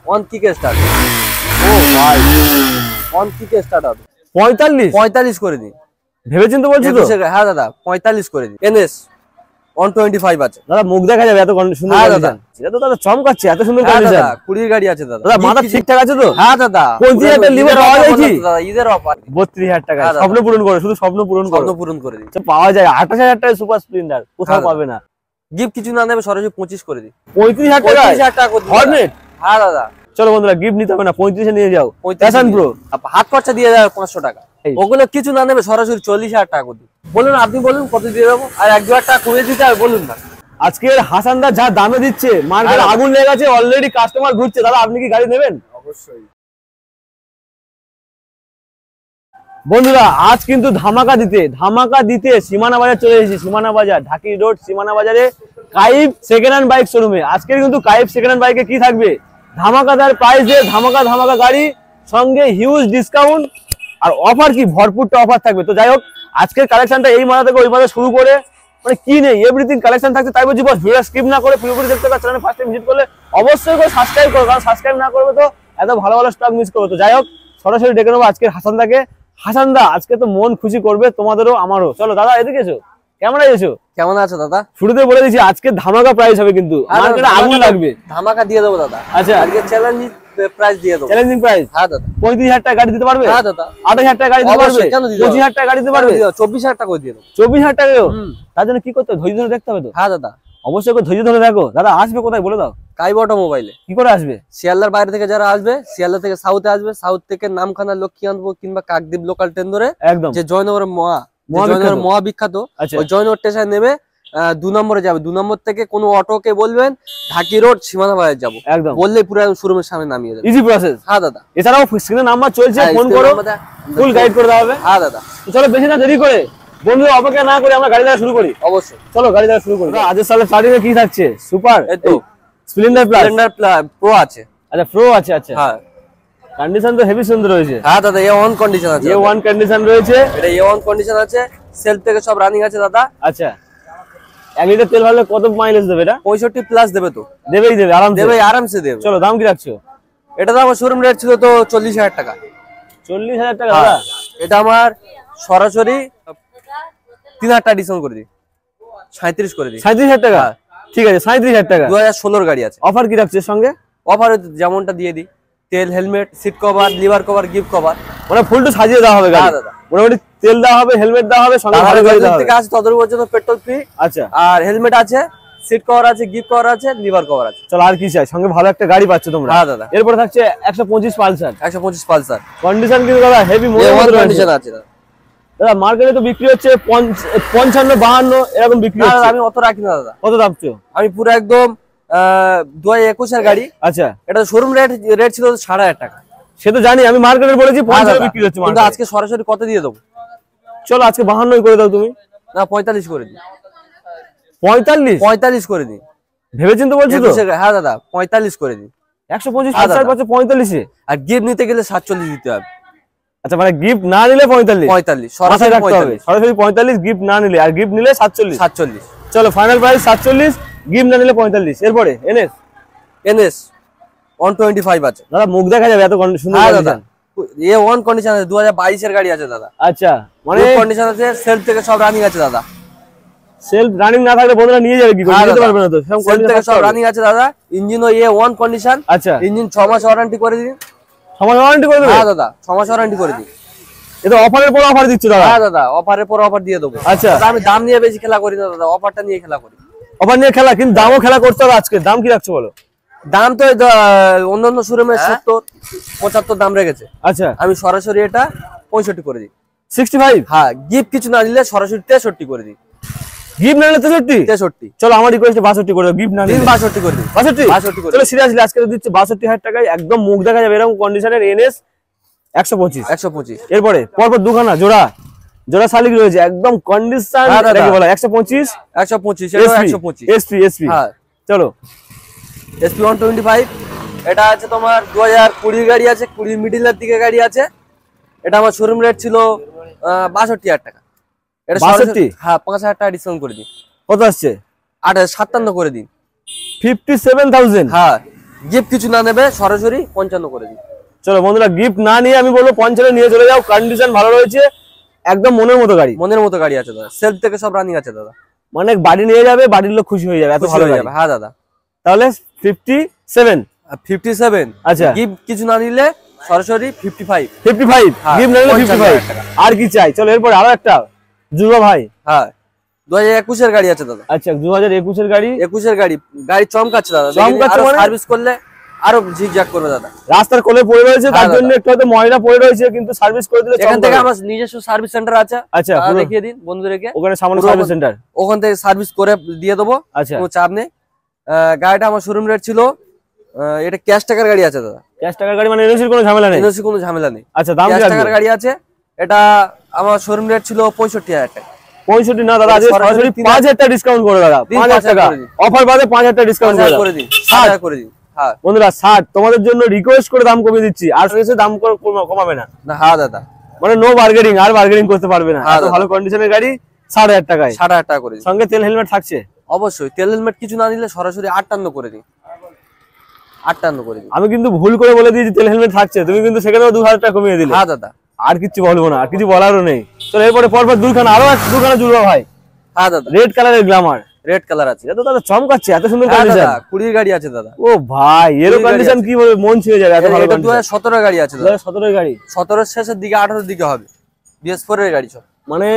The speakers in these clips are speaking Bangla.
On কিকে start. ও ভাই অন কিকে স্টার্ট হবে 45 করে দিন। ভেবেছেন তো বলছো তো? হ্যাঁ দাদা 45 করে দিন। এনএস 125 আছে দাদা, মুখ দেখা যাবে এত সুন্দর হ্যাঁ কন্ডিশন। দাদা। এটা তো দাদা চমকাচ্ছে, এত সুন্দর হ্যাঁ কন্ডিশন। দাদা 20 গাড়ি আছে দাদা। দাদা মাথা ঠিকঠাক আছে তো? হ্যাঁ দাদা 25,000 লিভার পাওয়া যায় কি? দাদা ঈদের অফার 32,000 টাকা হ্যাঁ দাদা। স্বপ্ন পূরণ করে, শুধু স্বপ্ন পূরণ করে। স্বপ্ন পূরণ করে দিন। পাওয়া যায় 28,000 টাকায় সুপার স্প্লেন্ডার, কোথাও হ্যাঁ দাদা। পাবে না। গিফট কিছু না নেবে, সরাসরি 25 করে দিন। 35,000 টাকা 35,000 টাকা করে দিন। হর্নেট। হ্যাঁ দাদা চলো বন্ধুরা, গিফট নিতে হবে না, 35 এ নিয়ে যাও। 35 প্যাশন প্রো হাত খরচা দিয়ে যাবে 500 টাকা। এই। ওগুলো কিছু না নেবে, সরাসরি 40,000 টাকা করে দিন। বলুন, আপনি বলুন কত দিয়ে দেবো, আর 1-2 টাকা কমিয়ে দিতে হবে বলুন না। আজকের হাসানদা যা দামে দিচ্ছে, মার্কেটে হ্যাঁ। আগুন লেগে গেছে, অলরেডি কাস্টমার ঘুরছে। দাদা আপনি কি গাড়ি নেবেন? অবশ্যই। বন্ধুরা আজ কিন্তু ধামাকা দিতে সীমানা বাজার চলে এসেছি। সীমানা বাজার, ঢাকি রোড সীমানা বাজারে কাইব সেকেন্ড হ্যান্ড বাইক শোরুমে। আজকের কিন্তু কাইব সেকেন্ড হ্যান্ড বাইকে কি থাকবে? ধামাকাদার প্রাইসে ধামাকা গাড়ি, সঙ্গে হিউজ ডিসকাউন্ট আর অফার, কি ভরপুরটা অফার থাকবে। তো যাই হোক, আজকের কালেকশনটা এই মাথা থেকে ওই মাথা শুরু করে মানে কি নেই এভরিথিং কালেকশন থাকছে। তাই বলছি বস, ভিডিও স্কিপ না করে পুরোপুরি দেখতে পাচ্ছেন। চ্যানেলে ফার্স্ট টাইম ভিজিট করলে অবশ্যই করে সাবস্ক্রাইব করো, কারণ সাবস্ক্রাইব না করবে তো এত ভালো ভালো স্টক মিস করবে। তো যাই হোক, সরাসরি ডেকে নেবো আজকের হাসানদাকে। হাসানদা আজকে তো মন খুশি করবে তোমাদেরও আমারও। চলো দাদা এদিকে এসো। কেমন আছো? কেমন আছো দাদা? শুরুতে বলে দিচ্ছি আজকে ধামাকা প্রাইস হবে, কিন্তু মার্কেটে আগুন লাগবে। ধামাকা দিয়ে দেবো দাদা। আচ্ছা, আজকে চ্যালেঞ্জিং প্রাইস দিয়ে দেবো। Challenging price. হ্যাঁ দাদা 35,000 টাকা গাড়ি দিতে পারবে? হ্যাঁ দাদা 28,000 টাকা গাড়ি দিতে পারবে? অবশ্যই, কেন দিতে পারবো? 25,000 টাকা গাড়ি দিতে পারবে? 24,000 টাকা করে দিয়ে দেবো। 24,000 টাকাও? হুম। তার জন্য কি করতে হবে? ধৈর্য ধরে দেখতে হবে তো। হ্যাঁ দাদা অবশ্যই করে ধৈর্য ধরে দেখো। দাদা আসবে কোথায় বলে দাও। কাইব অটোমোবাইলে। কি করে আসবে? শিয়ালদার বাইরে থেকে যারা আসবে, শিয়ালদা থেকে সাউথে আসবে, সাউথ থেকে নামখানা, লক্ষ্মীকান্তপুর কিংবা কাকদ্বীপ লোকাল ট্রেন ধরে একদম যে জয়নগরের মহা বিখ্যাত, আচ্ছা। ওই জয়নগর স্টেশন নেমে 2 নম্বরে যাবে। 2 নম্বর থেকে কোনো অটোকে বলবেন ঢাকি রোড সীমানা বাজার যাবো, একদম বললেই পুরো শোরুমের সামনে নামিয়ে দেবে। Easy process. হ্যাঁ দাদা। এছাড়াও স্ক্রিনে নাম্বার চলছে, হ্যাঁ, ফোন স্ক্রিনে করো, নাম্বার ফুল গাইড করে দেওয়া হবে। হ্যাঁ দাদা তো চলো বেশি না দেরি করে বন্ধুরা অপেক্ষা না করে আমরা গাড়ি দেওয়া শুরু করি। অবশ্যই। চলো গাড়ি দেওয়া শুরু করি। আজের সালে স্টার্টিং এ কি থাকছে? সুপার, এই তো স্প্লেন্ডার প্লাস, স্প্লেন্ডার প্রো আছে। আচ্ছা প্রো আছে। আচ্ছা, হ্যাঁ কন্ডিশন তো হেভি সুন্দর রয়েছে। হ্যাঁ দাদা A1 কন্ডিশন আছে। A1 কন্ডিশন রয়েছে। এটা A1 কন্ডিশন আছে, সেলফ থেকে সব রানিং আছে দাদা। আচ্ছা, 1 লিটার তেল ভরলে কত মাইলেজ দেবে এটা? 65 প্লাস দেবে তো। দেবে আরামসে। দেবে আরামসে দেবে। চলো দাম কি রাখছো? এটা তো আমার শোরুম রেট ছিল তো 40,000 টাকা। 40,000 টাকা দাদা? এটা আমার সরাসরি 3,000 টাকা ডিসকাউন্ট করে দিই, 37 করে দিই। 37,000 টাকা? ঠিক আছে, 37,000 টাকা। 2016 গাড়ি আছে। অফার কি রাখছে সঙ্গে? অফার যেমনটা দিয়ে দিই, তেল, helmet, seat cover, lever cover, gift cover, মানে ফুল টু সাজিয়ে দেওয়া হবে গাড়ি। হ্যাঁ দাদা। মোটামুটি তেল দেওয়া হবে, হেলমেট দেওয়া হবে, সঙ্গে ভালো গাড়ি দেওয়া হবে। থেকে আছে তত পর্যন্ত পেট্রোল ফ্রি। আচ্ছা, আর হেলমেট আছে, সিট কভার আছে, গিফট কভার আছে, লিভার কভার আছে। চলো আর কি চাই? সঙ্গে ভালো একটা গাড়ি পাচ্ছ তোমরা। হ্যাঁ দাদা। এরপরে থাকছে 125 পালসার। 125 পালসার কন্ডিশন কিন্তু দাদা হেভি কন্ডিশন আছে দাদা। দাদা মার্কেটে তো বিক্রি হচ্ছে 55, 52 এরকম বিক্রি না হচ্ছে। দাদা আমি অত রাখি না দাদা। কত দাম চাও? আমি পুরো একদম 2021 এর গাড়ি। আচ্ছা, এটা শোরুম রেট ছিল 7,500 টাকা। সে তো জানি, আমি মার্কেটে বলেছি 50 বিক্রি হচ্ছে কিন্তু আজকে সরাসরি কত দিয়ে দেবো? চলো আজকে 52 করে দাও তুমি। না 45 করে দিই। 45 করে দিই। ভেবেছেন তো বলছো তো? হ্যাঁ দাদা 45 করে দিই। 125 হ্যাঁ পালসার দাদা। পাচ্ছে 45 এ। আর গিফট নিতে গেলে 47 দিতে হবে। আচ্ছা, মানে গিফট না নিলে 45? 45 সরাসরি সরাসরি রাখতে হবে। 45। সরাসরি 45, গিফট না নিলে। আর গিফট নিলে 47। 47। চলো ফাইনাল প্রাইস 47, গিফট না নিলে 45। এরপরে এনএস 125 আছে। দাদা মুখ দেখা যাবে এত সুন্দর হ্যাঁ কন্ডিশন। দাদা A1 কন্ডিশন আছে, 2022 এর গাড়ি আছে দাদা। আচ্ছা, মানে কন্ডিশন আছে, সেলফ থেকে সব রানিং আছে দাদা। সেলফ রানিং না থাকলে বন্ধুরা নিয়ে যাবে কি করে? হ্যাঁ নিতে দাদা। পারবে না তো। সব সেলফ থেকে কন্ডিশন সব রানিং আছে দাদা। ইঞ্জিনও A1 কন্ডিশন। আচ্ছা, ইঞ্জিন 6 মাস ওয়ারেন্টি করে দিন। সমাজ ওয়ারেন্টি করে দেবে? হ্যাঁ দাদা 6 মাস ওয়ারেন্টি করে দিন। এটা অফারের পর অফার দিচ্ছ দাদা? হ্যাঁ দাদা অফারের পর অফার দিয়ে দেবো। আচ্ছা, দাদা আমি দাম নিয়ে বেশি খেলা করি না দাদা, অফারটা নিয়ে খেলা করি। অফার নিয়ে খেলা, কিন্তু দামও খেলা করতে হবে আজকে। দাম কি রাখছো বলো? দাম তো অন্যান্য শোরুমে 70, 75 দাম রেখেছে। আচ্ছা, আমি সরাসরি এটা 65 করে দিই। 65? হ্যাঁ, গিফট কিছু না দিলে সরাসরি 63 করে দিই। গিফট না নিলে 63? 63। চলো আমার রিকোয়েস্ট 62 করে দাও। গিফট না নিলে 62 করে দিই। 62 করে চলো সিরিয়াসলি আজকে দিচ্ছে 62,000 টাকায়। একদম মুখ দেখা যাবে এরকম কন্ডিশনের এনএস 125। 125। এরপরে পরপর দুখানা জোড়া শালিক রয়েছে, একদম কন্ডিশন এটাকে বলা 125। 125 এটা 125 এসপি। হ্যাঁ চলো SP 125। এটা আছে তোমার 2020 গাড়ি আছে, 20 মিডলের দিকে গাড়ি আছে। এটা আমার শোরুম রেট ছিল 62,000 টাকা। এটা 62? হ্যাঁ 5,000 টাকা ডিসকাউন্ট করে দিই। কত আসছে? 57 করে দিন। 57,000? হ্যাঁ গিফট কিছু না নেবে সরাসরি 55 করে দিই। চলো বন্ধুরা, গিফট না নিয়ে আমি বলবো 55 নিয়ে চলে যাও। কন্ডিশন ভালো রয়েছে, একদম মনের মতো গাড়ি। মনের মতো গাড়ি আছে দাদা, সেলফ থেকে সব রানিং আছে দাদা। মানে বাড়ি নিয়ে যাবে, বাড়ির লোক খুশি হয়ে যাবে, এত ভালো হয়ে যাবে। হ্যাঁ দাদা। তাহলে 57। 57। আচ্ছা, গিফট কিছু না নিলে সরাসরি 55। 55 হ্যাঁ, গিফট না নিলে 55। টাকা। আর কি চাই? চলো এরপর আরো একটা যুবা ভাই। হ্যাঁ 2021 এর গাড়ি আছে দাদা। আচ্ছা 2021 এর গাড়ি। 21 এর গাড়ি, গাড়ি চমকাচ্ছে দাদা। চমকাচ্ছে মানে সার্ভিস করলে আরো ঝিকঝাক করবে দাদা। রাস্তার কোলে পড়ে রয়েছে, তার জন্য একটু হয়তো ময়লা পড়ে রয়েছে, কিন্তু সার্ভিস করে দিলে এখান থেকে আমার নিজস্ব সার্ভিস সেন্টার আছে। আচ্ছা দেখিয়ে দিন বন্ধুদেরকে, ওখানে সামনে সার্ভিস সেন্টার, ওখান থেকে সার্ভিস করে দিয়ে দেবো। আচ্ছা কোনো চাপ নেই। গাড়িটা আমার শোরুম রেট ছিল, এটা ক্যাশ টাকার গাড়ি আছে দাদা। ক্যাশ টাকার গাড়ি মানে এনওসির কোনো ঝামেলা নেই? এনওসি কোনো ঝামেলা নেই। আচ্ছা দাম ক্যাশ কি টাকার গাড়ি আছে। এটা আমার শোরুম রেট ছিল 65,000 টাকা। 65 না দাদা, আজকে সরাসরি 5,000 টাকা ডিসকাউন্ট করে দাদা। 5,000 টাকা অফার বাদে 5,000 টাকা ডিসকাউন্ট করে দিন। 60 করে দিন। হ্যাঁ বন্ধুরা 60 তোমাদের জন্য রিকোয়েস্ট করে দাম কমিয়ে দিচ্ছি, আর এসে দাম কমাবে না। হ্যাঁ দাদা, মানে নো বার্গেনিং, আর বার্গেনিং করতে পারবে না। এত ভালো কন্ডিশনের গাড়ি 60,000 টাকায়। 60,000 টাকা করে দিন। সঙ্গে তেল হেলমেট থাকছে অবশ্যই। তেল হেলমেট কিছু না নিলে সরাসরি 58 করে দিন। 58 করে দিন। আমি কিন্তু ভুল করে বলে দিয়েছি তেল হেলমেট থাকছে, তুমি কিন্তু সেখানেও 2,000 টাকা কমিয়ে দিলে। হ্যাঁ দাদা, আর কিছু বলবো না, আর কিছু বলারও নেই। চলো এরপরে পরপর দুখানা, আরো দুখানা জুড়বো ভাই। হ্যাঁ দাদা, রেড কালারের গ্ল্যামার। রেড কালার আছে। এটা তো দাদা চমকাচ্ছে, এত সুন্দর হ্যাঁ কন্ডিশন। দাদা, 20 গাড়ি আছে দাদা। ও ভাই এর কন্ডিশন কি বলবো, মন ছুঁয়ে যাবে, এত ভালো এটা কন্ডিশন। 2017 গাড়ি আছে দাদা। 2017 গাড়ি, 17 শেষের দিকে 18 দিকে হবে। BS4 এর গাড়ি সব। মানে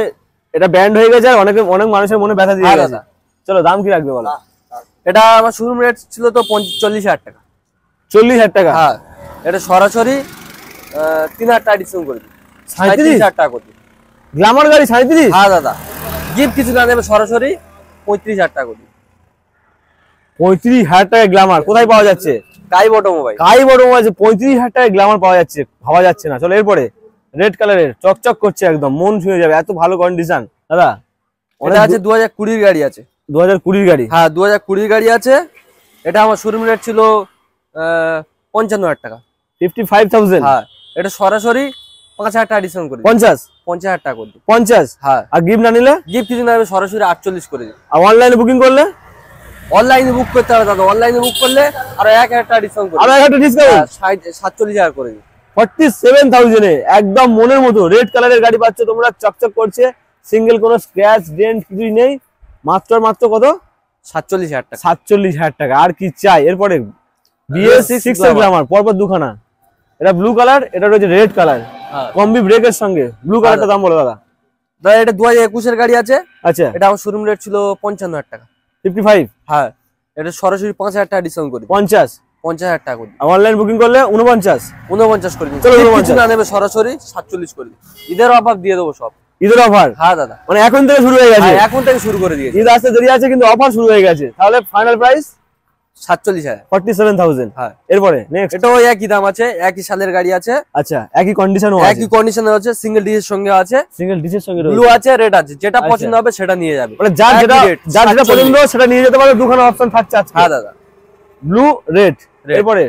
এটা ব্যান্ড হয়ে গেছে, আর অনেক মানুষের মনে ব্যথা দিয়ে গেছে। চলো দাম কি রাখবে বলো? এটা আমার শোরুম রেট ছিল তো 40,000 টাকা। 40,000 টাকা। হ্যাঁ, এটা সরাসরি 3,000 টাকা ডিসকাউন্ট করে দিই। 37,000 টাকা করে দিই। গ্ল্যামার গাড়ি 37? হ্যাঁ দাদা, গিফট কিছু না দেবে সরাসরি 35,000 টাকা করে দিই। 35,000 টাকা গ্ল্যামার কোথায় পাওয়া যাচ্ছে? কাই অটোমোবাইল। কাই অটোমোবাইল 35,000 টাকা গ্ল্যামার পাওয়া যাচ্ছে, ভাবা যাচ্ছে না। চলো এরপরে রেড কালারের, চকচক করছে একদম, মন ছুঁয়ে যাবে, এত ভালো কন্ডিশন দাদা। এটা আছে 2020 এর গাড়ি আছে। 2020 গাড়ি? হ্যাঁ 2020 গাড়ি আছে। এটা আমার শোরুম রেট ছিল 55,000 টাকা। 55,000? হ্যাঁ, এটা সরাসরি 5,000 টাকা ডিসকাউন্ট করে দিই। 50,000 টাকা করে দিই। 50? হ্যাঁ। আর গিফট না নিলে? গিফট কিছু না, সরাসরি 48 করে দিই। আর অনলাইনে বুকিং করলে? অনলাইনে বুক করতে হবে দাদা। অনলাইনে বুক করলে আরো 1,000 টাকা ডিসকাউন্ট করে আর 1,000 টাকা ডিসকাউন্ট? 47,000 করে দিই। 47,000 এ একদম মনের মতো রেড কালারের গাড়ি পাচ্ছ তোমরা, চকচক করছে, সিঙ্গেল কোনো স্ক্র্যাচ ডেন্ট কিছুই নেই। মাত্র কত? 47,000 টাকা। 47,000 টাকা। আর কি চাই? এরপরে BS6 এর গ্ল্যামার, পরপর দুখানা। এটা ব্লু কালার, এটা রয়েছে রেড কালার, কম্বি ব্রেকের সঙ্গে। ব্লু কালারটা দাম বলো দাদা। দাদা এটা 2021 এর গাড়ি আছে। আচ্ছা, এটা আমার শোরুম রেট ছিল 55,000 টাকা। 55? হ্যাঁ, এটা সরাসরি 5,000 টাকা ডিসকাউন্ট করে দিই। 50,000 টাকা করে দিই। অনলাইন বুকিং করলে 49 করে দিই। চলো, কিছু না নেবে সরাসরি 47 করে দিই। ঈদের অফার দিয়ে দেবো সব। ঈদের অফার? হ্যাঁ দাদা, মানে এখন থেকে শুরু হয়ে গেছে? এখন থেকে শুরু করে দিয়েছি। ঈদ আসতে দেরি আছে কিন্তু অফার শুরু হয়ে গেছে। তাহলে ফাইনাল প্রাইস 47,000। 47,000। হ্যাঁ। এরপরে নেক্সট, এটাও একই দাম আছে, একই সালের গাড়ি আছে। আচ্ছা, একই কন্ডিশনও আছে? একই কন্ডিশনে আছে, সিঙ্গেল ডিজের সঙ্গে আছে, সিঙ্গেল ডিসের সঙ্গে ব্লু আছে, রেড আছে। যেটা পছন্দ হবে সেটা নিয়ে যাবে। মানে যার যেটা পছন্দ সেটা নিয়ে যেতে পারবে, দুখানা অপশন থাকছে আজকে। হ্যাঁ দাদা, ব্লু রেড। এরপরে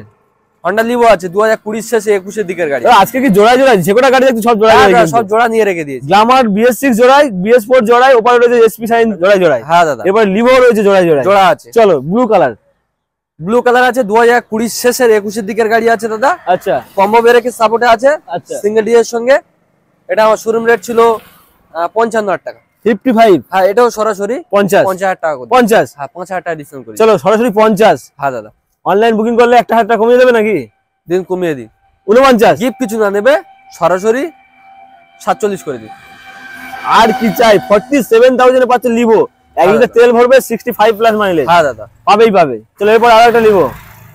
হন্ডা লিভো আছে 2020 শেষে 21 এর দিকের গাড়ি। আজকে কি জোড়ায় যে কটা গাড়ি দেখছি সব জোড়ায়? সব জোড়া নিয়ে রেখে দিয়েছি। গ্ল্যামার BS6 জোড়ায়, BS4 জোড়ায়, ওপরে রয়েছে SP সাইন জোড়ায়। হ্যাঁ দাদা, এবার লিভো রয়েছে জোড়ায় জোড়া আছে। চলো ব্লু কালার আছে 2020 শেষের 21 এর দিকের গাড়ি আছে দাদা। আচ্ছা, কম্বো ব্রেকের সাপোর্টে আছে। আচ্ছা, সিঙ্গেল ডিজের সঙ্গে। এটা আমার শোরুম রেট ছিল 55,000 টাকা। 55? হ্যাঁ, এটাও সরাসরি 50,000 টাকা করে। 50? হ্যাঁ, 5,000 টাকা ডিসকাউন্ট করি। চলো সরাসরি 50। হ্যাঁ দাদা, অনলাইন বুকিং করলে 1,000 টাকা কমিয়ে দেবে নাকি? দিন কমিয়ে দিই। 49? গিফট কিছু না নেবে সরাসরি 47 করে দিই। আর কি চাই? 47,000 এ পাচ্ছে লিভো। 1 লিটার তেল ভরবে, 65 প্লাস মাইলেজ। হ্যাঁ দাদা, পাবে। চলো এরপর আরেকটা লিভো।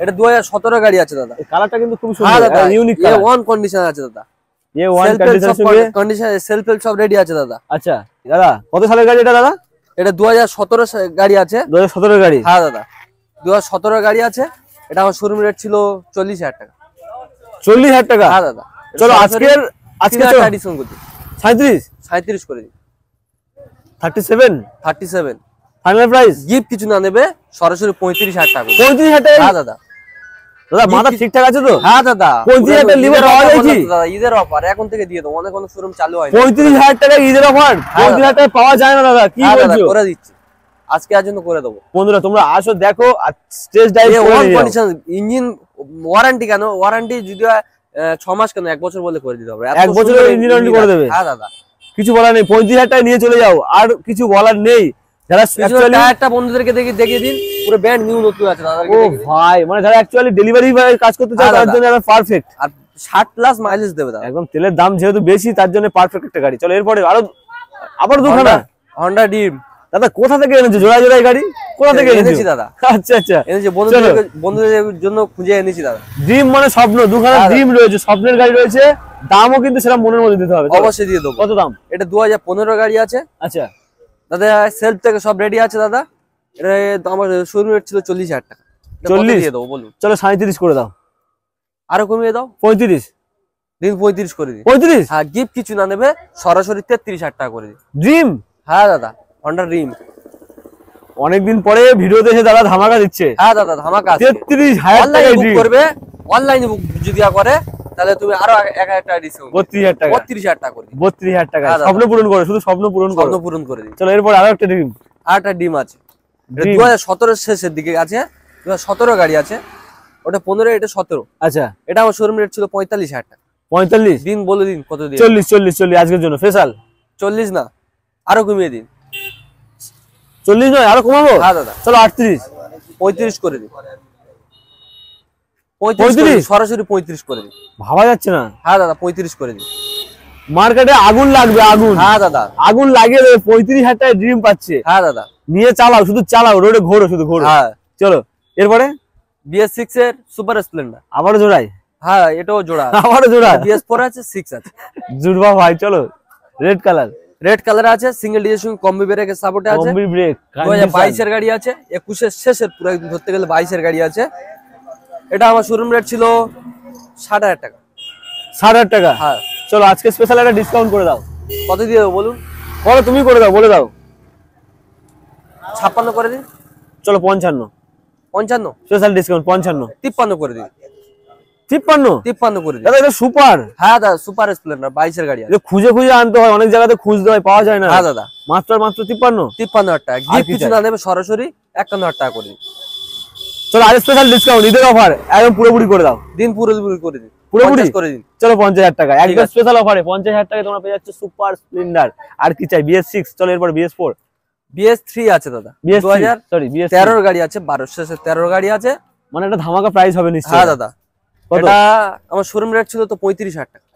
এটা 2017 গাড়ি আছে দাদা। এই কালারটা কিন্তু খুব হ্যাঁ সুন্দর, দাদা, ইউনিক এ ওয়ান কন্ডিশন আছে দাদা। ওয়ান কন্ডিশনের সঙ্গে কন্ডিশন সেলফ সব রেডি আছে দাদা। আচ্ছা দাদা, কত সালের গাড়ি এটা দাদা? এটা 2017 গাড়ি আছে। 2017 গাড়ি? হ্যাঁ দাদা, 2017 গাড়ি আছে। এটা আমার শোরুম রেট ছিল 40,000 টাকা। 40,000 টাকা? হ্যাঁ দাদা, চলো আজকে ডিসকাউন্ট করে দিই। 37 করে দিই। 37 ফাইনাল প্রাইস? গিফট কিছু না নেবে সরাসরি 35,000 টাকা। 35,000 টাকা? হ্যাঁ দাদা, মাথা ঠিকঠাক আছে তো? হ্যাঁ দাদা, 35,000 টাকা লিভো পাওয়া যায় কি? দাদা ঈদের অফার এখন থেকে দিয়ে দেবো, অনেক শোরুম চালু হয়। 35,000 টাকা ঈদের অফার? 35,000 টাকা পাওয়া যায় না দাদা, কি বলছো? করে দিচ্ছি। আজকে আজ জন্য করে দেবো। বন্ধুরা তোমরা আসো দেখো আর স্টেজ ড্রাইভ করে ওয়ান নিয়ে যাও। কন্ডিশন, ইঞ্জিন ওয়ারেন্টি কেন, ওয়ারেন্টি যদি 6 মাস কেন 1 বছর বলে করে দিতে হবে। এত 1 বছরের সুন্দর ইঞ্জিন ওয়ারেন্টি করে দেবে। হ্যাঁ দাদা, কিছু বলার নেই, 35,000 টাকা নিয়ে চলে যাও, আর কিছু বলার নেই। যারা অ্যাকচুয়ালি টায়ারটা বন্ধুদেরকে দেখিয়ে দিন, পুরো ব্র্যান্ড নিউ নতুন আছে দাদা। ও ভাই মানে যারা অ্যাকচুয়ালি ডেলিভারি কাজ করতে চায় তার জন্য এটা পারফেক্ট। আর 60+ মাইলেজ দেবে দাদা। একদম তেলের দাম যেহেতু বেশি তার জন্য পারফেক্ট একটা গাড়ি। চলো এরপরে আবার দুখানা হন্ডা ডিম। দাদা কোথা থেকে এনেছো জোড়ায় জোড়ায় গাড়ি? কোথা থেকে এনেছি দাদা? আচ্ছা আচ্ছা, এনেছি বন্ধুদের জন্য খুঁজে এনেছি দাদা। ড্রিম মানে স্বপ্ন, দুখানা ড্রিম রয়েছে, স্বপ্নের গাড়ি রয়েছে। দামও কিন্তু সেটা মনের মধ্যে দিতে হবে। অবশ্যই দিয়ে দেবো। কত দাম? এটা 2015 গাড়ি আছে। আচ্ছা দাদা সেলফ থেকে সব রেডি আছে দাদা। এটা আমার শোরুম রেট ছিল 40,000 টাকা। 40 দিয়ে দেবো বলুন? চলো 37 করে দাও। আরো কমিয়ে দাও। 35 দিন 35 করে দিন। 35? হ্যাঁ, গিফট কিছু না নেবে, সরাসরি 33,000 টাকা করে দিন। ড্রিম? হ্যাঁ দাদা, হন্ডা ড্রিম। অনেকদিন পরে ভিডিওতে এসে দাদা ধামাকা দিচ্ছে। হ্যাঁ দাদা, ধামাকা আছে। 33,000 অনলাইনে টাকায় বুক ড্রিম করবে, অনলাইনে বুক যদি করে তাহলে তুমি আরো 1,000 টাকা ডিসকাউন্ট। 32,000 টাকা। 32,000 টাকা করে দিন। 32,000 টাকা হ্যাঁ দাদা। স্বপ্ন পূরণ করো, শুধু স্বপ্ন পূরণ করো। স্বপ্ন পূরণ করে দিন। চলো এরপর আরো একটা ড্রিম। আর একটা ডিম আছে। এটা Dream। 2017 শেষের দিকে আছে। 2017 গাড়ি আছে। ওটা 15, এটা 17। আচ্ছা এটা আমার শোরুম রেট ছিল 45,000 টাকা। 45? দিন বলে দিন কত দিন? 40 আজকের জন্য স্পেশাল। 40 না, আরো কমিয়ে দিন। 40 নয় আরো কমাবো? হ্যাঁ দাদা। চলো 38। 35 করে দিন। 35 সরাসরি 35 করে দিন। ভাবা যাচ্ছে না। হ্যাঁ দাদা, 35 করে দিন। মার্কেটে আগুন লাগবে, আগুন। হ্যাঁ দাদা। আগুন লাগিয়ে দেবে, 35,000 টাকায় ড্রিম পাচ্ছে। হ্যাঁ দাদা। নিয়ে চালাও, শুধু চালাও, রোডে ঘোরো, শুধু ঘোরো। হ্যাঁ। চলো এরপরে BS6 এর সুপার স্প্লেন্ডার। আবারও জোড়াই? হ্যাঁ, এটাও জোড়া। আবারও জোড়া? BS4 আছে, 6 আছে। জুড়বা ভাই। চলো রেড কালার। রেড কালার আছে, সিঙ্গেল ডিজিটের কম্বি ব্রেকের সাপোর্টে আছে। Combi break. 2022 এর গাড়ি আছে, 21 এর শেষের পুরো একদম ধরতে গেলে 22 এর গাড়ি আছে। এটা আমার শোরুম রেট ছিল 60,000 টাকা। 60,000 টাকা? হ্যাঁ। চলো আজকে স্পেশাল একটা ডিসকাউন্ট করে দাও। কত দিয়ে দেবো বলুন? বলো, তুমি করে দাও, বলে দাও। 56 করে দিন। চলো 55। 55? Special discount 55। 53 করে দিন। 53? 53 করে দিন। দাদা এটা সুপার। হ্যাঁ দাদা, সুপার স্প্লেন্ডার 22 এর গাড়ি আছে। এটা খুঁজে খুঁজে আনতে হয়, অনেক জায়গাতে খুঁজতে হয়, পাওয়া যায় না। হ্যাঁ দাদা। মাত্র 53? 53,000 টাকা। আর গিফট কি কিছু চাই? না দেবে, সরাসরি 51,000 টাকা করে দিন। চলো আজ স্পেশাল ডিসকাউন্ট, ঈদের অফার একদম পুরোপুরি করে দাও। দিন পুরোপুরি করে দিন। পুরোপুরি 50 করে দিন। চলো 50,000 টাকা একদম আছে। স্পেশাল অফারে 50,000 টাকায় তোমরা পেয়ে যাচ্ছ সুপার স্প্লেন্ডার। আর কি চাই? BS6। চলো এরপর BS4। BS3 আছে দাদা। BS3 সরি 2013 এর গাড়ি আছে, 12 শেষে 13 গাড়ি আছে। মানে এটা ধামাকা প্রাইস হবে নিশ্চয়ই। হ্যাঁ দাদা। কত? এটা আমার শোরুম রেট ছিল তো 35,000 টাকা।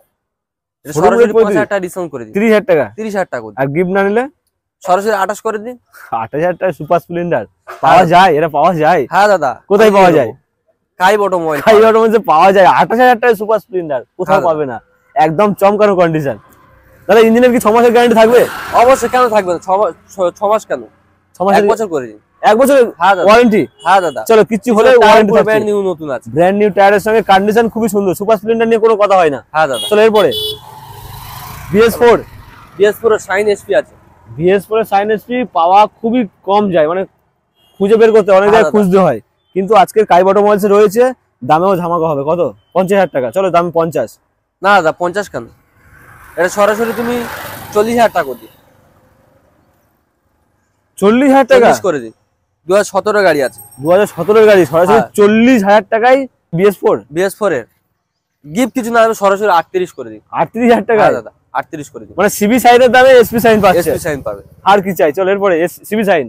এটা Showroom rate সরাসরি 5,000 টাকা ডিসকাউন্ট করে দিন। 30,000 টাকা। 30,000 টাকা করে দিন। আর গিফট না নিলে সরাসরি 28 করে দিন। 8,000 টাকা সুপার স্প্লেন্ডার পাওয়া যায়? এটা পাওয়া যায়? হ্যাঁ দাদা। কোথায় পাওয়া যায়? কাই অটোমোবাইল। খাই অটোমোবাইলে পাওয়া যায় 28,000 টাকা সুপার স্প্লেন্ডার, কোথাও হ্যাঁ। পাবে না। একদম চমকানো কন্ডিশন। দাদা ইঞ্জিনের কি 6 মাসের গ্যারান্টি থাকবে? অবশ্যই, কেন থাকবে না? 6 মাস কেন? 6 মাসের 1 বছর করে দিন। 1 বছরের হ্যাঁ দাদা। ওয়ারেন্টি? হ্যাঁ দাদা। চলো কিচ্ছু হলে ওয়ারেন্টি থাকবে। ব্র্যান্ড নিউ নতুন আছে। ব্র্যান্ড নিউ টায়ারের সঙ্গে কন্ডিশন খুবই সুন্দর। সুপার স্প্লেন্ডার নিয়ে কোনো কথা হয় না। হ্যাঁ দাদা। চলো এরপরে BS4। BS4 এর শাইন SP আছে। BS4 এর সাইন এসপি পাওয়া খুবই কম যায়, মানে খুঁজে বের করতে অনেক জায়গায় দাদা। খুঁজতে হয়। কিন্তু আজকের কাইব অটোমোবাইলস রয়েছে, দামেও ধামাকা হবে। কত? 50,000 টাকা। চলো দাম 50। না দাদা, 50 কেন? এটা সরাসরি তুমি 40,000 টাকা করে দিন। 40,000 টাকা 40 করে দিন। 2017 গাড়ি আছে। 2017 গাড়ি, সরাসরি হ্যাঁ। 40,000 টাকায় BS4। BS4 এর গিফট কিছু না দেবে, সরাসরি 38 করে দিন। 38,000 টাকা? হ্যাঁ দাদা, 38 করে দিন। মানে সিবি সাইনের দামে এসপি সাইন পাচ্ছে। SP সাইন পাবে। আর কি চাই? চলো এরপরে সিবি সাইন।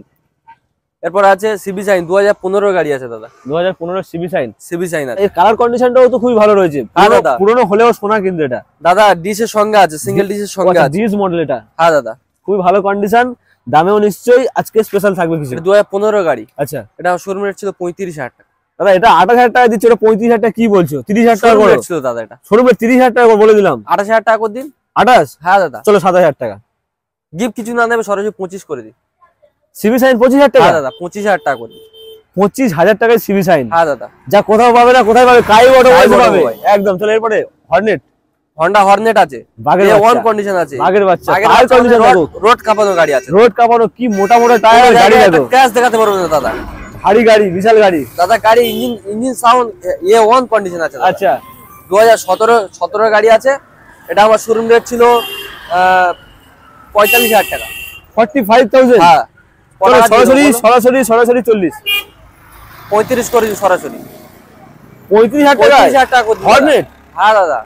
এরপর আছে CB সাইন, 2015 গাড়ি আছে দাদা। 2015 সিবি সাইন। CB সাইন আছে। এর কালার কন্ডিশনটাও তো খুবই ভালো রয়েছে। হ্যাঁ দাদা। পুরনো হলেও সোনা কিন্তু এটা। দাদা ডিসের সঙ্গে আছে, সিঙ্গেল ডিসের সঙ্গে আছে। ডিস মডেল এটা। হ্যাঁ দাদা। খুবই ভালো কন্ডিশন, দামেও নিশ্চয়ই আজকে স্পেশাল থাকবে কিছু। এটা 2015 গাড়ি। আচ্ছা এটা শোরুম রেট ছিল 35,000 টাকা। দাদা এটা 28,000 টাকা দিচ্ছে, ওটা 35,000 টাকা কি বলছো? 30,000 টাকা শোরুম করো। রেট ছিল দাদা এটা। শোরুমে 30,000 টাকা বলে দিলাম। 28,000 টাকা করে দিন। 28? হ্যাঁ দাদা। চলো 7,000 টাকা। গিফট কিছু না দেবে, সরাসরি 25 করে দিন। সিবি সাইন 25,000 টাকা? হ্যাঁ দাদা, 25,000 টাকা করে দিন। 25,000 টাকায় সিবি সাইন? হ্যাঁ দাদা। যা কোথাও পাবে না, কোথায় পাবে? কাই অটোমোবাইলস পাবে অটোমোবাইল। একদম। চলো এরপরে হর্নেট। হন্ডা হর্নেট আছে। বাগের ওয়ান বাচ্চা। কন্ডিশন আছে। বাগের বাচ্চা। আগের টায়ার বাচ্চা কন্ডিশন দেখো। রোড কাঁপানো গাড়ি আছে। রোড কাঁপানো, কি মোটা মোটা টায়ার গাড়ি দেখো। ক্র্যাশ দেখাতে পারবে না দাদা। ভারী গাড়ি, বিশাল গাড়ি। দাদা গাড়ি ইঞ্জিন সাউন্ড A1 কন্ডিশন আছে দাদা। আচ্ছা 2017 গাড়ি আছে। এটা আমার শোরুম রেট ছিল 45,000 টাকা। 45,000? হ্যাঁ। চলো সরাসরি সরাসরি সরাসরি 40 35 করে দিন সরাসরি। 35,000 টাকা 35,000 টাকা করে দিন হর্নেট। হ্যাঁ দাদা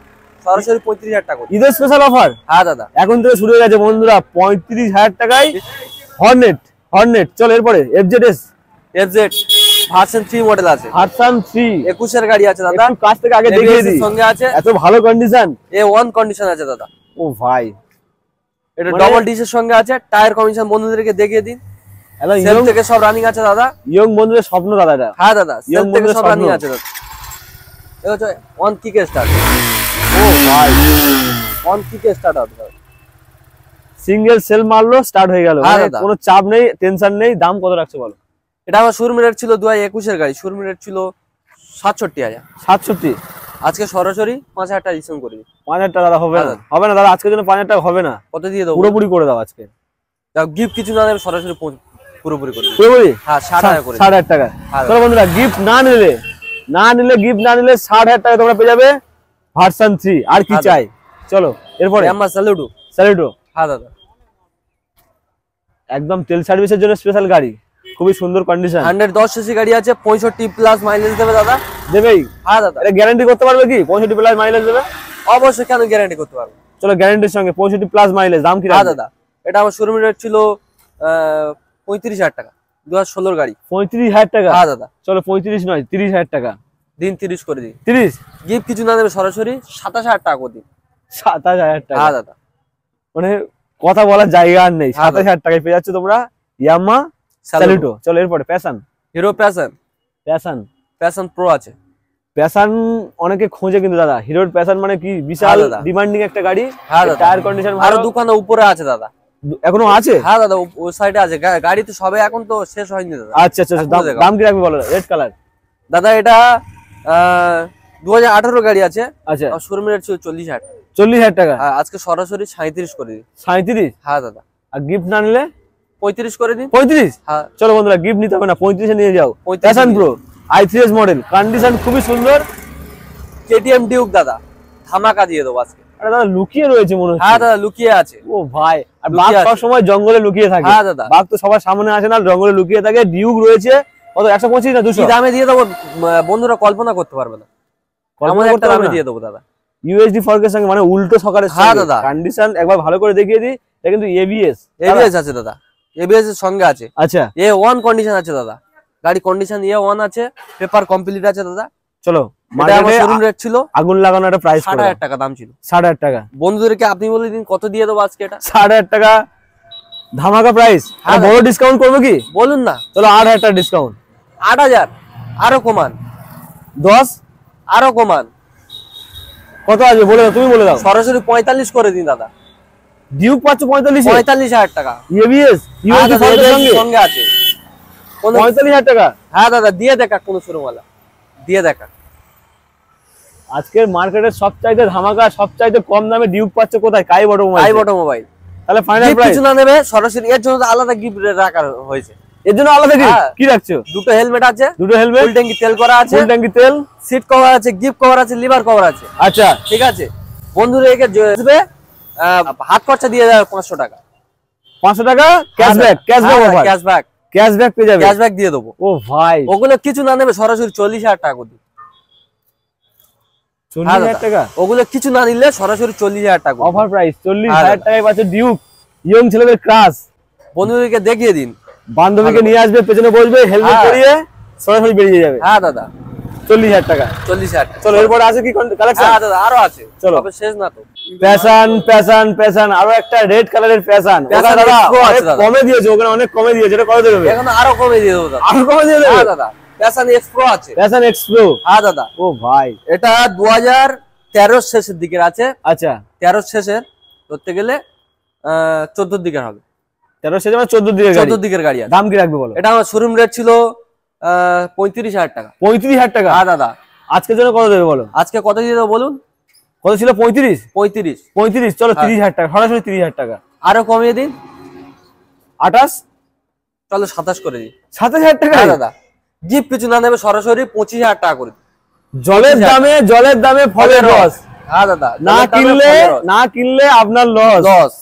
সরাসরি 35,000 টাকা করে দিন। ঈদের স্পেশাল অফার হ্যাঁ দাদা এখন থেকে শুরু হয়ে গেছে বন্ধুরা, 35,000 টাকায় হর্নেট। হর্নেট চলো এরপরে এফজেডএস এফজেড ভার্সন 3 মডেল আছে, ভার্সন 3 21 এর গাড়ি আছে দাদা। একটু কাছ থেকে আগে দেখিয়ে দিই, সঙ্গে আছে, এত ভালো কন্ডিশন, A1 কন্ডিশন আছে দাদা। ও ভাই এটা ডবল ডিসের সঙ্গে আছে, টায়ার কন্ডিশন বন্ধুদেরকে দেখিয়ে দিন। একদম সেল থেকে সব রানিং আছে দাদা। ইয়ং বন্ধুদের স্বপ্ন দাদা এটা। হ্যাঁ দাদা সেল Young থেকে বন্ধুদের সব স্বপ্ন। রানিং আছে দাদা। এটা হচ্ছে অন কিক স্টার্ট, ও ভাই অন কিক স্টার্ট হবে দাদা। সিঙ্গেল সেল মারলো স্টার্ট হয়ে গেল, হ্যাঁ মানে দাদা। কোনো চাপ নেই, টেনশন নেই। দাম কত রাখছো বলো? এটা আমার শোরুম রেট ছিল 2021 এর গাড়ি, শোরুম রেট ছিল 67,000। 67 আজকে সরাসরি 5,000 টাকা ডিসকাউন্ট করে দিই। 5,000 টাকা দাদা হবে হ্যাঁ না, দাদা। হবে না দাদা, আজকের জন্য 5,000 টাকা হবে না, কত দিয়ে দেবো পুরোপুরি করে দাও আজকে। গিফট কিছু না দেবে, সরাসরি পুরোপুরি করে দিই। পুরোপুরি হ্যাঁ 60,000 করে দিই। 60,000 টাকা। হ্যাঁ চলো বন্ধুরা, গিফট না নিলে গিফট না নিলে 60,000 টাকা তোমরা পেয়ে যাবে ভার্সন 3। আর কি হ্যাঁ চাই? চলো এরপরে আমার স্যালুডু। স্যালুটো, হ্যাঁ দাদা একদম তেল সার্ভিসের জন্য স্পেশাল গাড়ি, খুবই সুন্দর কন্ডিশন। 110 সিসি গাড়ি আছে, 65 প্লাস মাইলেজ দেবে দাদা। দেবেই? হ্যাঁ দাদা এটা গ্যারান্টি করতে পারবে কি 65 প্লাস মাইলেজ দেবে? অবশ্যই, কেন গ্যারান্টি করতে পারবো। চলো গ্যারান্টির সঙ্গে 65 প্লাস মাইলেজ, দাম কি হ্যাঁ রাখবে? দাদা এটা আমার শোরুম রেট ছিল 35,000 টাকা, 2016 গাড়ি। 35,000 টাকা? হ্যাঁ দাদা চলো 35 নয় 30,000 টাকা দিন 30 করে দিই। 30। গিফট কিছু না দেবে, সরাসরি 27,000 টাকা করে দিই। 27,000 টাকা? হ্যাঁ দাদা মানে কথা বলার জায়গা আর নেই। হ্যাঁ দাদা। 27,000 টাকায় পেয়ে যাচ্ছ তোমরা ইয়ামাহা স্যালুটো। চলো এরপরে passion. Hero passion, passion passion pro আছে। প্যাশন অনেকে খোঁজে কিন্তু দাদা, হিরোর প্যাশন মানে কি বিশাল হ্যাঁ দাদা। ডিমান্ডিং একটা গাড়ি। হ্যাঁ দাদা টায়ার কন্ডিশন আরো ভালো, দোকানে উপরে আছে দাদা। এখনো আছে? হ্যাঁ দাদা ওই সাইডে আছে, গাড়ি তো সবে এখন তো শেষ হয়নি দাদা। আচ্ছা আচ্ছা, এখনো দেখাও। দাম কি রাখবে বলো? রেড কালার দাদা এটা 2018 গাড়ি আছে, আচ্ছা, শোরুম রেট ছিল 40,000 টাকা। 40,000 টাকা? আজকে সরাসরি 37 করে দিই। 37? হ্যাঁ দাদা আর গিফট না নিলে 35 করে দিন। 35? হ্যাঁ চলো বন্ধুরা, গিফট নিতে হবে না, 35 এ নিয়ে যাও। 35 প্যাশন নিয়ে প্রো i3s মডেল, কন্ডিশন খুবই সুন্দর। কেটিএম ডিউক দাদা, ধামাকা দিয়ে দেবো আজকে। আরে দাদা লুকিয়ে রয়েছে মনে হচ্ছে। হ্যাঁ দাদা লুকিয়ে আছে। ও ভাই, আর বাঘ লুকিয়ে আছে। সব সময় জঙ্গলে লুকিয়ে থাকে। হ্যাঁ দাদা। বাঘ তো সবার সামনে আসে না, জঙ্গলে লুকিয়ে থাকে। ডিউক রয়েছে কত, 125 না 200? কি দামে দিয়ে দেবো বন্ধুরা কল্পনা করতে পারবে না, এমন একটা দামে দিয়ে দেবো দাদা। ইউএসডি ফর্কের সঙ্গে, মানে উল্টো সকারের হ্যাঁ সঙ্গে। দাদা। কন্ডিশন একবার ভালো করে দেখিয়ে দিই, এটা কিন্তু এবিএস। এবিএস আছে দাদা, এবিএস এর সঙ্গে আছে। আচ্ছা A1 কন্ডিশন আছে দাদা, গাড়ি কন্ডিশন A1 আছে, পেপার কমপ্লিট আছে দাদা। চলো, এটা আমার মার্কেটে শোরুম রেট ছিল আগুন লাগানো একটা প্রাইস 60,000 টাকা দাম ছিল। 60,000 টাকা। বন্ধুদেরকে আপনি বলে দিন কত দিয়ে দেবো আজকে এটা। 60,000 টাকা ধামাকা প্রাইস। হ্যাঁ বড় ডিসকাউন্ট করবো কি? বলুন না। চলো 8,000 টাকা ডিসকাউন্ট। 8,000 আরো কমান, 10 আরো কমান, কত আসবে বলে দাও, তুমি বলে দাও। সরাসরি 45 করে দিন দাদা। ডিউক পাচ্ছ 45 এ? 45,000 টাকা এবিএস ইউএসডি ফর্কের সঙ্গে সঙ্গে আছে। 45,000 টাকা। হ্যাঁ দাদা দিয়ে দেখা, কোন শোরুমওয়ালা দিয়ে দেখা। আজকের মার্কেটের সবচাইতে ধামাকা, সবচাইতে কম দামে ডিউক পাচ্ছ কোথায়? কাই আই অটোমোবাইল। অটোমোবাইল। তাহলে ফাইনাল গিফট প্রাইস কিছু না নেবে, সরাসরি এর জন্য তো আলাদা গিফট রাখা হয়েছে। এর জন্য আলাদা কি হ্যাঁ। কি রাখছো? দুটো হেলমেট আছে, দুটো হেলমেট, ফুল ট্যাঙ্কি তেল করা আছে, ফুল ট্যাঙ্কি তেল, সিট কভার আছে, গিফট কভার আছে, লিভার কভার আছে। আচ্ছা ঠিক আছে বন্ধুরা, একে আসবে হাত খরচা দিয়ে দেবে 500 টাকা। 500 টাকা cashback, cashback offer, cashback, cashback পেয়ে যাবে। ক্যাশব্যাক দিয়ে দেবো। ও ভাই, ওগুলো কিছু না নেবে, সরাসরি 40,000 টাকা করে দিই। 40,000 টাকা ওগুলো কিছু না নিলে সরাসরি 40,000 টাকা করে দিই। Offer price. 40,000 হ্যাঁ, টাকায় পাচ্ছে ডিউক, ইয়ং ছেলেদের ক্রাশ। বন্ধুদেরকে দেখিয়ে দিন। বান্ধবীকে নিয়ে আসবে, পেছনে বসবে, হেলমেট হ্যাঁ। পরিয়ে সরাসরি বেরিয়ে যাবে। হ্যাঁ দাদা 40,000 টাকা। 40,000 টাকা। চলো এরপরে আছে কি কালেকশন? হ্যাঁ দাদা আরো আছে, চলো। তবে শেষ না তো। প্যাশন প্যাশন প্যাশন, আরো একটা রেড কালারের প্যাশন। Passion দাদা Pro আছে অনেক দাদা। কমে দিয়েছে, ওখানে অনেক কমে দিয়েছে, এটা কত দেবে? এখন আরো কমে দিয়ে দেবো দাদা। আরো কমে দিয়ে দেবে? হ্যাঁ দাদা প্যাশন এক্স প্রো আছে। Passion x pro? হ্যাঁ দাদা ও ভাই, এটা 2013 শেষের দিকের আছে। আচ্ছা 13 শেষের ধরতে গেলে 14 দিকের হবে। 13 সেজে মানে 14 দিকে গাড়ি। 14 দিকের গাড়ি আছে। দাম কি রাখবে বলো? এটা আমার শোরুম রেট ছিল 35,000 টাকা। 35,000 টাকা? হ্যাঁ দাদা আজকের জন্য কত দেবে বলো? আজকে কত দিয়ে দেবো বলুন? কত ছিল? 35? 35। 35 চলো 30,000 টাকা, সরাসরি 30,000 টাকা। আরো কমিয়ে দিন, 28 চলো 27 করে দিন। 27,000 টাকা? হ্যাঁ দাদা গিফট কিছু না নেবে, সরাসরি 25,000 টাকা করে দিন। জলের দামে ফলের রস। হ্যাঁ দাদা না কিনলে আপনার লস।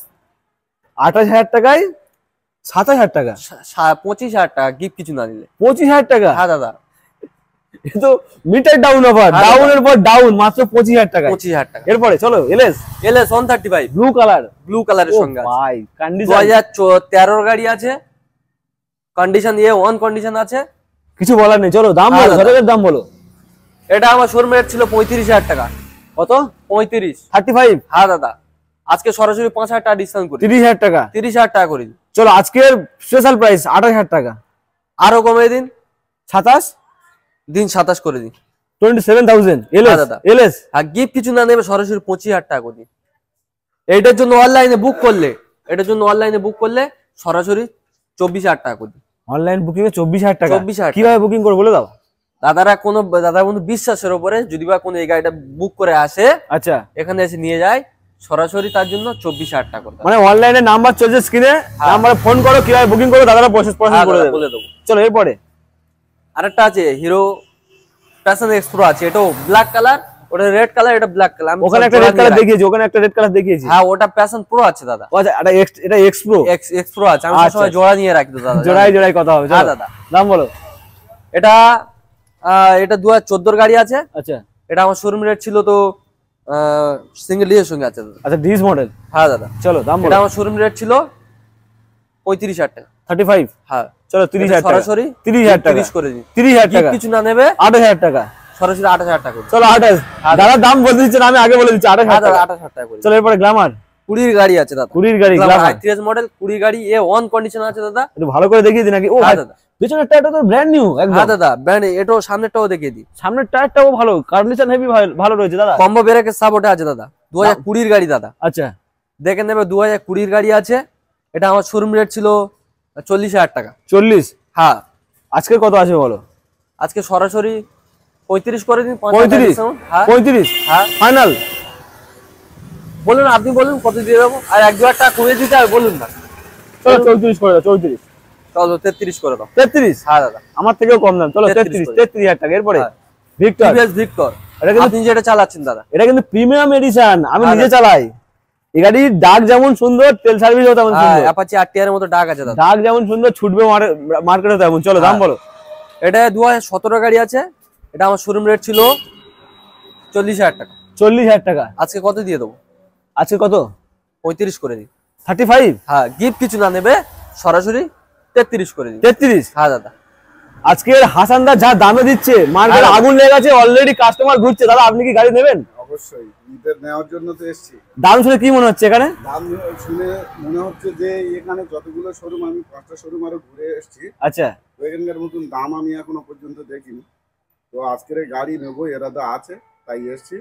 28,000 টাকায় 27,000 টাকা, 25,000 টাকা গিফট কিছু না নিলে। 25,000 টাকা? হ্যাঁ দাদা, এ তো মিটার ডাউন অফার, ডাউনের পর ডাউন, মাত্র 25,000 টাকা। 25,000 টাকা। এরপরে চলো এলএস 135 ব্লু কালার, ব্লু কালারের সঙ্গে আছে। ভাই কন্ডিশন 2013 গাড়ি আছে, কন্ডিশন A1 কন্ডিশন আছে, কিছু বলার নেই। চলো দাম বলো, কত দাম বলো। এটা আমার শোরুম রেট ছিল 35,000 টাকা। কত? 35। 35? হ্যাঁ দাদা, আজকে সরাসরি 5,000 টাকা ডিসকাউন্ট করি, 30,000 টাকা। 30,000 টাকা করি। চলো আজকের স্পেশাল প্রাইস 28,000 টাকা। আরো কমিয়ে দিন, 27 দিন 27 করে দিন। 27,000 এলএস। দাদা এলএস আর গিফট কিছু না নেবে, সরাসরি 25,000 টাকা করে দিন। এইটার জন্য অনলাইনে বুক করলে, এটার জন্য অনলাইনে বুক করলে সরাসরি 24,000 টাকা করে দিন। অনলাইন বুকিং এ 24,000 টাকা। 24,000 কিভাবে বুকিং করে বলে দাও। দাদারা কোনো দাদা বন্ধু বিশ্বাসের উপরে যদি বা কোনো এই গাড়িটা বুক করে আসে, আচ্ছা, এখানে এসে নিয়ে যায়, সরাসরি তার জন্য 24,000 টাকা করে দেয়। মানে অনলাইনে নাম্বার চলছে স্ক্রিনে, নাম্বারে ফোন করো, কিভাবে বুকিং করো দাদারা প্রসেস করে দেবে। বলে দেবো। চলো এরপরে আরেকটা আছে হিরো প্যাশন এক্সপ্রো আছে, এটাও ব্ল্যাক কালার, ওটা রেড কালার, এটা ব্ল্যাক কালার। ওখানে একটা রেড কালার দেখিয়েছি, ওখানে একটা রেড কালার দেখিয়েছি। হ্যাঁ, ওটা প্যাশন প্রো আছে দাদা। আচ্ছা, এটা এক্স প্রো, এক্স প্রো আছে। আমি সবসময় জোড়া নিয়ে রাখি তো দাদা, জোড়াই কথা হবে। হ্যাঁ দাদা, দাম বলো। এটা 2014 গাড়ি আছে। আচ্ছা, এটা আমার শোরুম রেট ছিল তো সিঙ্গেল ডিএর সঙ্গে আছে দাদা। আচ্ছা ডিস মডেল। হ্যাঁ দাদা, চলো দাম বলো। এটা আমার শোরুম রেট ছিল 35,000 টাকা। 35? হ্যাঁ চলো 30,000 টাকা, সরাসরি 30,000 টাকা 30 করে দিন। 30,000 টাকা কিছু না নেবে, 28,000 টাকা। সরাসরি 28,000 টাকা করে দিন। চলো 28। দাদা দাম বলতে দিচ্ছেন, আমি আগে বলে দিচ্ছি 28,000 টাকা। 28,000 টাকা করে দিন। চলো এরপরে গ্ল্যামার 20 গাড়ি আছে দাদা। 20 গাড়ি গ্ল্যামার i3 মডেল 20 গাড়ি A1 কন্ডিশন আছে দাদা। একটু ভালো করে দেখিয়ে দিন নাকি। ও হ্যাঁ দাদা, পিছনের টায়ারটা তো ব্র্যান্ড নিউ একদম। হ্যাঁ দাদা, ব্র্যান্ড। এটাও সামনেরটাও দেখিয়ে দিই। সামনের টায়ারটাও ভালো, কন্ডিশন হেভি ভালো রয়েছে দাদা। কম্বো ব্রেকের সাপোর্টে আছে দাদা। 2020 গাড়ি দাদা, আচ্ছা দেখে নেবে। 2020 গাড়ি আছে। এটা আমার শোরুম রেট ছিল 40,000 টাকা। 40? হ্যাঁ, আজকে কত আছে বলো। আজকে সরাসরি 35 করে দিন। 35? হ্যাঁ 35 হ্যাঁ ফাইনাল। বলুন, আপনি বলুন কত দিয়ে দেবো। আর 1-2 টাকা কমিয়ে দিতে হবে, বলুন না। চলো 34 করে দাও। 34? চলো 33 করে দাও। 33? হ্যাঁ দাদা, আমার থেকেও কম দাম। চলো 33 33,000 টাকা। এরপরে হ্যাঁ। ভিক্টর। টিভিএস ভিক্টর, এটা কিন্তু আপনি যেটা চালাচ্ছেন দাদা, এটা কিন্তু প্রিমিয়াম এডিশন, আমি হ্যাঁ নিজে চালাই। এই গাড়ির ডাক যেমন সুন্দর, তেল সার্ভিসও তেমন হ্যাঁ, সুন্দর। অ্যাপাচি আরটিআর এর মতো ডাক আছে দাদা। ডাক যেমন সুন্দর, ছুটবে মার্কেটে তেমন। চলো দাম বলো। এটা 2017 গাড়ি আছে। এটা আমার শোরুম রেট ছিল 40,000 টাকা। 40,000 টাকা। আজকে কত দিয়ে দেবো? আজকে কত? 35 করে দিন। 35? হ্যাঁ, গিফট কিছু না নেবে, সরাসরি 33 করে দিন। 33? হ্যাঁ দাদা, আজকের হাসানদা যা দামে দিচ্ছে, মার্কেটে আগুন লেগে গেছে, অলরেডি কাস্টমার ঘুরছে। দাদা আপনি কি গাড়ি নেবেন? অবশ্যই ঈদের নেওয়ার জন্য তো এসেছি। দাম শুনে কি মনে হচ্ছে এখানে? দাম শুনে মনে হচ্ছে যে এখানে যতগুলো শোরুম, আমি 5টা শোরুম আরো ঘুরে এসেছি, আচ্ছা, তো এখানকার মতন দাম আমি এখনো পর্যন্ত দেখিনি। তো আজকের এই গাড়ি নেবো, এরাদা আছে তাই এসেছি।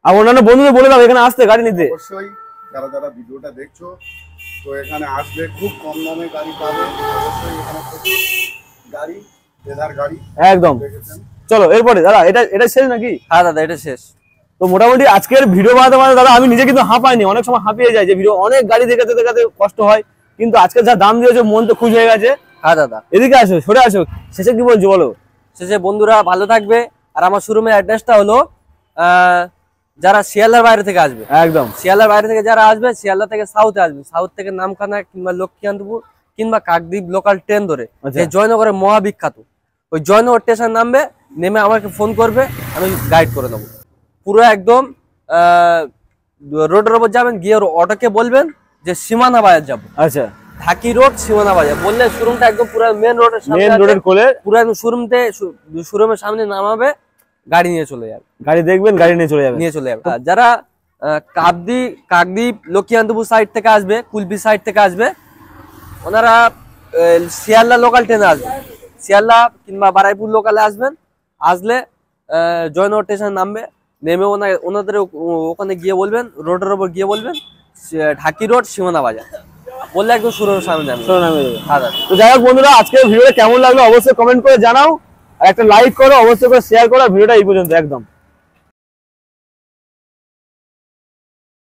আর অন্যান্য বন্ধুদের বলে দাও এখানে আসতে গাড়ি নিতে। অবশ্যই যারা যারা ভিডিওটা দেখছো, তো এখানে আসবে, খুব কম দামে গাড়ি পাবে। অবশ্যই এখানে প্রচুর গাড়ি, লেদার গাড়ি একদম। দেখেছেন। চলো এরপরে দাদা, এটা শেষ নাকি? হ্যাঁ দাদা, এটা শেষ। তো মোটামুটি আজকের ভিডিও বানাতে বানাতে দাদা আমি নিজে কিন্তু হাঁপাইনি, অনেক সময় হাঁপিয়ে যায় যে ভিডিও অনেক গাড়ি দেখাতে দেখাতে কষ্ট হয়, কিন্তু আজকে যা দাম দিয়েছে মন তো খুশি হয়ে গেছে। হ্যাঁ দাদা, এদিকে আসো, সরে আসো, শেষে কি বলছো বলো। শেষে বন্ধুরা ভালো থাকবে। আর আমার শোরুমের অ্যাড্রেসটা হলো যারা শিয়ালদার বাইরে থেকে আসবে, একদম শিয়ালদার বাইরে থেকে যারা আসবে, শিয়ালদা থেকে সাউথে আসবে, সাউথ থেকে নামখানা কিংবা লক্ষ্মীকান্তপুর কিংবা কাকদ্বীপ লোকাল ট্রেন ধরে আচ্ছা। এই জয়নগরের মহাবিখ্যাত ওই জয়নগর স্টেশন নামবে, নেমে আমাকে ফোন করবে, আমি গাইড করে দেবো পুরো একদম। রোডের ওপর যাবেন, গিয়ে অটোকে বলবেন যে সীমানা বাজার যাবো, আচ্ছা, ঢাকি রোড সীমানা বাজার বললে শোরুমটা একদম পুরো মেন রোডের সামনে, মেন রোডের কোলে পুরো একদম শোরুমের সামনে নামাবে, গাড়ি নিয়ে চলে যাবে, গাড়ি দেখবেন, গাড়ি নিয়ে চলে যাবে। আর যারা কাকদ্বীপ লক্ষ্মীকান্তপুর সাইড থেকে আসবে, কুলপি সাইড থেকে আসবে, ওনারা শিয়ালদা লোকাল ট্রেনে আসবে, শিয়ালদা কিংবা বারাইপুর লোকালে আসবেন। আসলে জয়নগর স্টেশন নামবে, নেমে ওনাদের ওখানে গিয়ে বলবেন, রোডের ওপর গিয়ে বলবেন ঢাকি রোড সীমানা বাজার বললে একদম শোরুমের সামনে নামবে। হ্যাঁ দাদা। তো যাই হোক বন্ধুরা, আজকের ভিডিওটা কেমন লাগলো অবশ্যই কমেন্ট করে জানাও, আর একটা লাইক করো, অবশ্যই করে শেয়ার করো। ভিডিওটা এই পর্যন্ত একদম।